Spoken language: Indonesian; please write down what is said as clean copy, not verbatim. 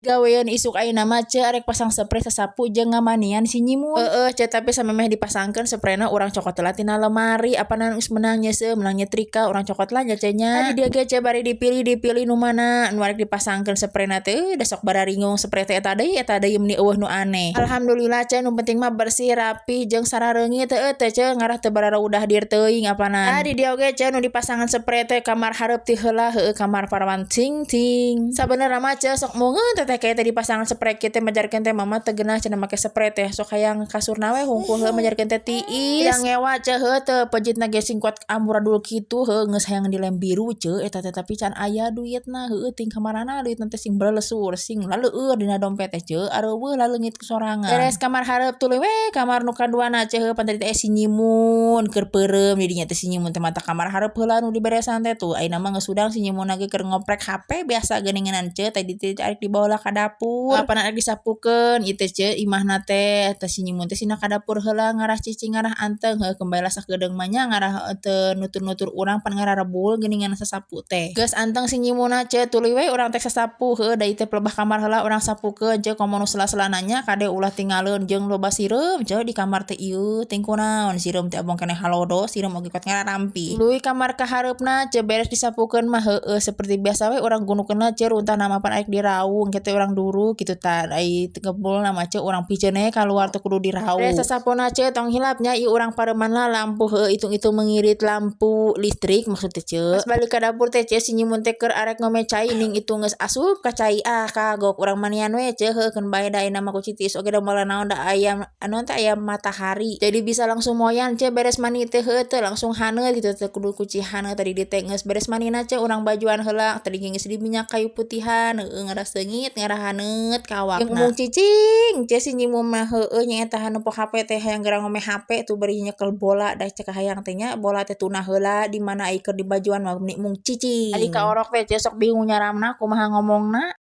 gawean isuk ayeuna mah arek pasang spray sasapu jeung ngamanian si nyimun. Tapi samemeh dipasangkeun sprayna urang cokot heula tina lemari apana geus menang nyeuseum menang nyetrika urang cokot lah nya nya. Di dieu ge bari dipilih nu mana nu arek dipasangkeun sprayna teh da sok bararingung spray teh eta deui meuni eueuh nu aneh. Alhamdulillah nu penting mah bersih rapi jeung sarareungit teh ngarah teu bararaudah dir teuing apana. Di dieu ge nu dipasangan spray teh kamar hareup ti heula kamar parawan ting. Sabenerna mah sok mungeun teh kayak tadi pasangan spray kieu teh majarkeun teh mama teu geunah cenah make spray teh sok hayang kasurna we hungkul heuh majarkeun teh tiis yang ngewa teu pejitna ge sing kuat amburadul kitu geus hayang dilem biru eta teh tapi can aya duitna ting kamarana duitna teh sing blelesur sing laleueur dina dompet teh areueuh laleungit ku sorangan. Beres kamar hareup tuluy we kamar nu kaduana pan tadi teh si nyimun keur peureum di dinya teh si nyimun teh mata kamar hareup heula nu diberesan teh tuh ayeuna mah geus udang si nyimun ge keur ngoprek HP biasa geuninganan tadi arek dibawa ka dapur apana arek disapukeun ieu teh imahna teh si nyimun teh sina ka dapur heula ngarah cicing ngarah anteng kembali lasak gedeung mah nya ngarah teu nutur-nutur urang pan ngarah rebul geuningan sasapu teh geus anteng si nyimunna tuluy we urang teh sasapu da ieu teh pelebah kamar heula urang sapukeun komo nu sela-selana nya kade ulah tinggalin jeung loba sireum di kamar teh ieu ting kunaon sireum teh abong keneh halodo sireum oge kuat ngararampi tuluy kamar ka hareupna beres disapukeun mah seperti biasa we urang gunukeunna runtah nama pan arek diraung kitu urang duru kitu tah ai tegepulna mah urang pijeun kaluar teu kudu diraung. Beres sasapona tong hilapnya ieu urang pareman lah lampu itung-itung mengirit lampu listrik maksud teh pas balik ka dapur teh si nyimun teh keur arek ngome cai ning itu geus asup ka cai kagok urang manian we keun bae da ayeuna mah ku citis oge da moal naon da ayam anu teh ayam matahari jadi bisa langsung moyan beres mani teh teu langsung haneut kitu teh kudu kuci haneut tadi di teh geus beres manina urang bajuan heula tadi geus di minyak kayu putihan ngarah seungit ngarah haneut ka awakna jeung cicing si nyimun mah nyaeta hanu po HP teh hayang geura ngome HP tuh bari nyekel bola da cek hayang teh nya bola teh tunah heula di mana ai keur di bajuan mah mung cicing ari ka orok teh sok bingung nyaramna kumaha ngomongna.